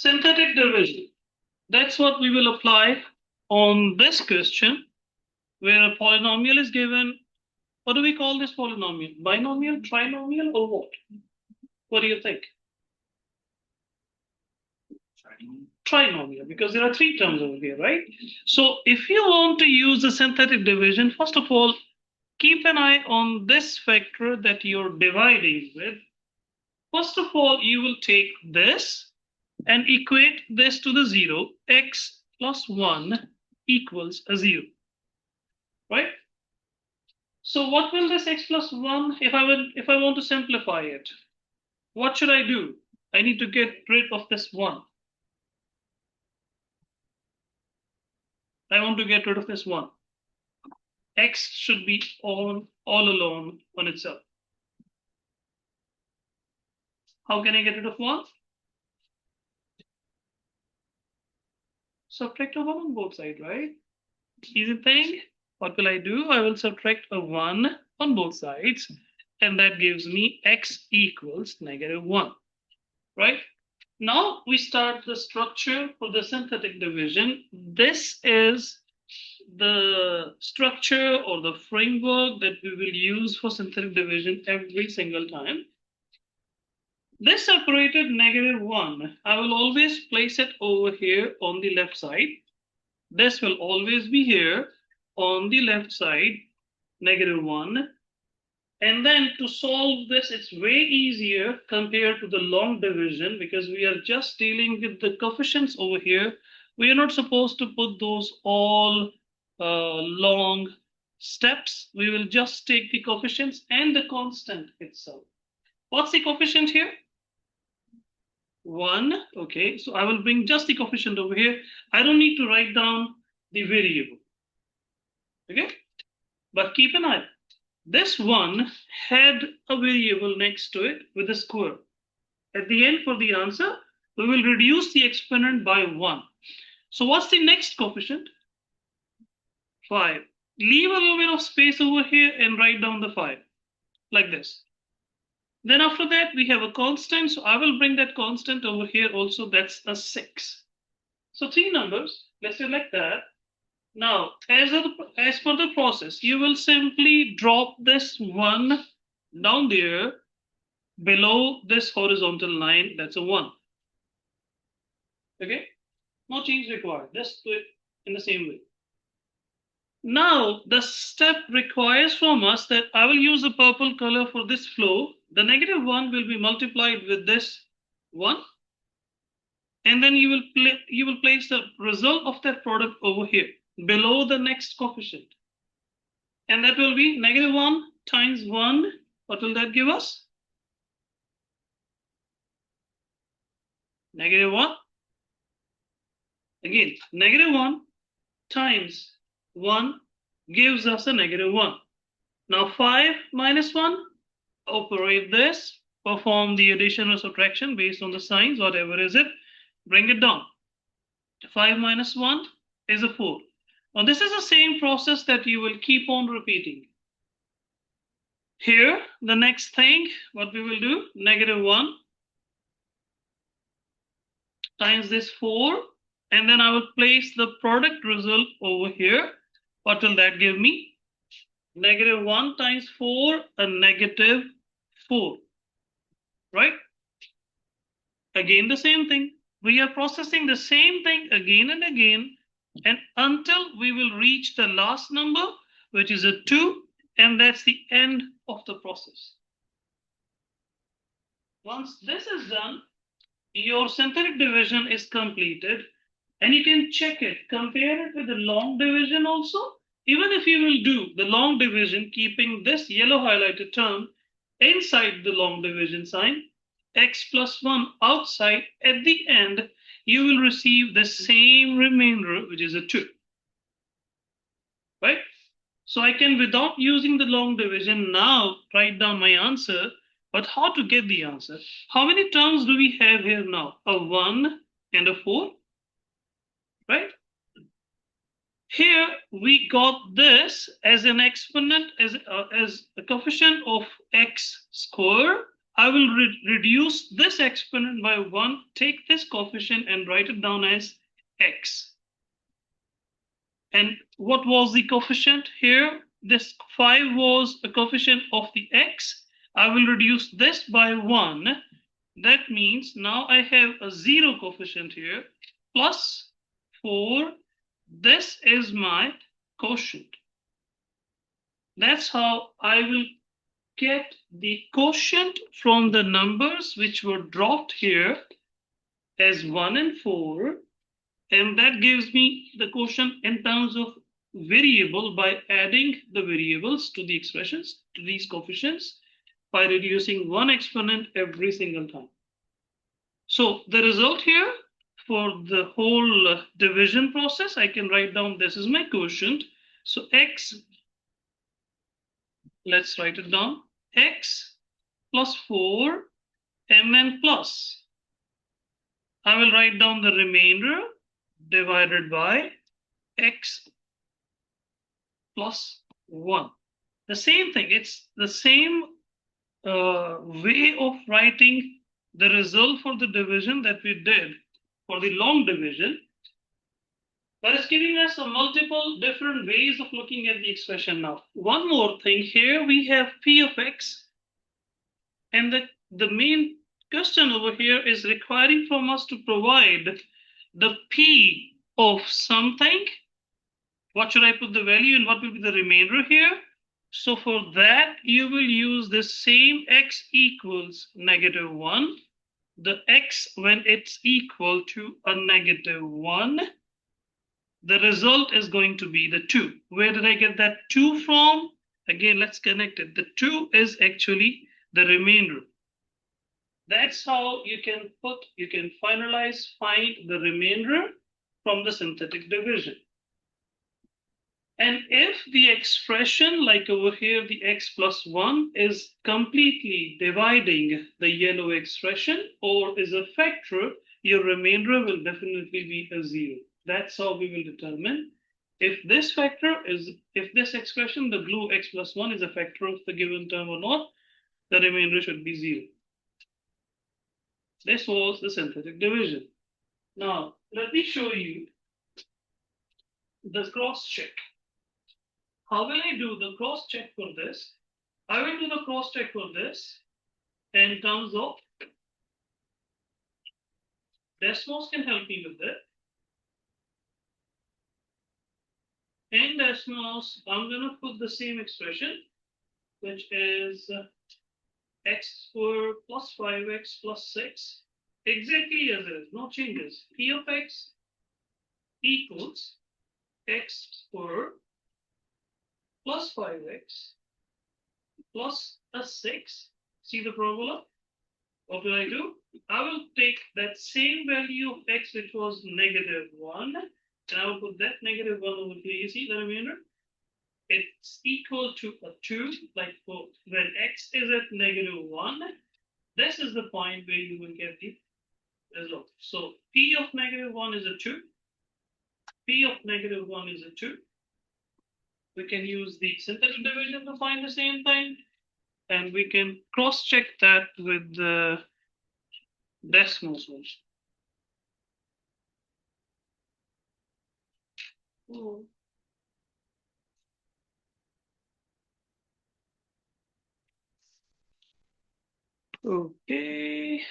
Synthetic division. That's what we will apply on this question, where a polynomial is given. What do we call this polynomial? Binomial, trinomial, or what? What do you think? Trinomial, because there are three terms over here, right? So if you want to use a synthetic division, first of all, keep an eye on this factor that you're dividing with. First of all, you will take this and equate this to the 0. X plus 1 equals a 0, right? So what will this x plus 1, if I want to simplify it, what should I do? I need to get rid of this 1. I want to get rid of this 1. X should be all alone on itself. How can I get rid of 1? Subtract a 1 on both sides, right? Easy thing. What will I do? I will subtract a 1 on both sides, and that gives me x equals -1, right? Now we start the structure for the synthetic division. This is the structure or the framework that we will use for synthetic division every single time. This separated -1, I will always place it over here on the left side. This will always be here on the left side, -1. And then to solve this, it's way easier compared to the long division because we are just dealing with the coefficients over here. We are not supposed to put those all long steps. We will just take the coefficients and the constant itself. What's the coefficient here? 1. Okay, so I will bring just the coefficient over here. I don't need to write down the variable. Okay, but keep an eye. This 1 had a variable next to it with a square. At the end, for the answer, we will reduce the exponent by 1. So what's the next coefficient? 5. Leave a little bit of space over here and write down the 5, like this. Then after that, we have a constant. So I will bring that constant over here also. That's a 6. So 3 numbers. Let's select that. Now, as per the process, you will simply drop this 1 down there below this horizontal line. That's a 1. Okay? No change required. Just do it in the same way. Now, the step requires from us that I will use a purple color for this flow. The -1 will be multiplied with this 1. And then you will place the result of that product over here below the next coefficient. And that will be -1 times 1. What will that give us? -1. Again, -1 times 1 gives us a -1. Now 5 minus 1, operate this, perform the addition or subtraction based on the signs, whatever is it, bring it down. 5 minus 1 is a 4. Now this is the same process that you will keep on repeating. Here, the next thing, what we will do, -1 times this 4, and then I will place the product result over here. What will that give me? -1 times 4, a -4, right? Again, the same thing. We are processing the same thing again and again, and until we will reach the last number, which is a 2, and that's the end of the process. Once this is done, your synthetic division is completed, and you can check it, compare it with the long division also. Even if you will do the long division, keeping this yellow highlighted term inside the long division sign, x plus 1 outside, at the end, you will receive the same remainder, which is a 2. Right? So I can, without using the long division, now write down my answer. But how to get the answer? How many terms do we have here now? A 1 and a 4, right? Here we got this as an exponent, as a coefficient of x square I will reduce this exponent by 1, take this coefficient and write it down as x. And what was the coefficient here? This 5 was a coefficient of the x. I will reduce this by 1. That means now I have a 0 coefficient here, plus 4. This is my quotient. That's how I will get the quotient from the numbers which were dropped here as 1 and 4. And that gives me the quotient in terms of variable by adding the variables to the expressions, to these coefficients, by reducing one exponent every single time. So the result here for the whole division process, I can write down this is my quotient. So x, let's write it down, x plus 4 and then plus. I will write down the remainder divided by x plus 1. The same thing, it's the same way of writing the result for the division that we did for the long division. That is giving us a multiple different ways of looking at the expression now. One more thing, here we have p of x, and the main question over here is requiring from us to provide the p of something. What should I put the value and what will be the remainder here? So for that, you will use the same x equals -1. The x, when it's equal to a -1, the result is going to be the 2. Where did I get that 2 from? Again, let's connect it. The 2 is actually the remainder. That's how you can find the remainder from the synthetic division. And if the expression, like over here, the x plus 1 is completely dividing the yellow expression or is a factor, your remainder will definitely be a 0. That's how we will determine if this expression, the blue x plus 1, is a factor of the given term or not, the remainder should be 0. This was the synthetic division. Now, let me show you the cross check. How will I do the cross check for this? I will do the cross check for this in terms of Desmos can help me with that. In Desmos, I'm going to put the same expression, which is x squared plus 5x plus 6, exactly as it is, no changes. P of x equals x squared plus 5x plus a 6. See the parabola? What will I do? I will take that same value of x, which was -1, and I will put that -1 over here. You see the remainder? It's equal to a 2, like for when x is at -1. This is the point where you will get the result. So p of -1 is a 2. P of -1 is a 2. We can use the synthetic division to find the same thing. And we can cross-check that with the Desmos also. Oh. Okay.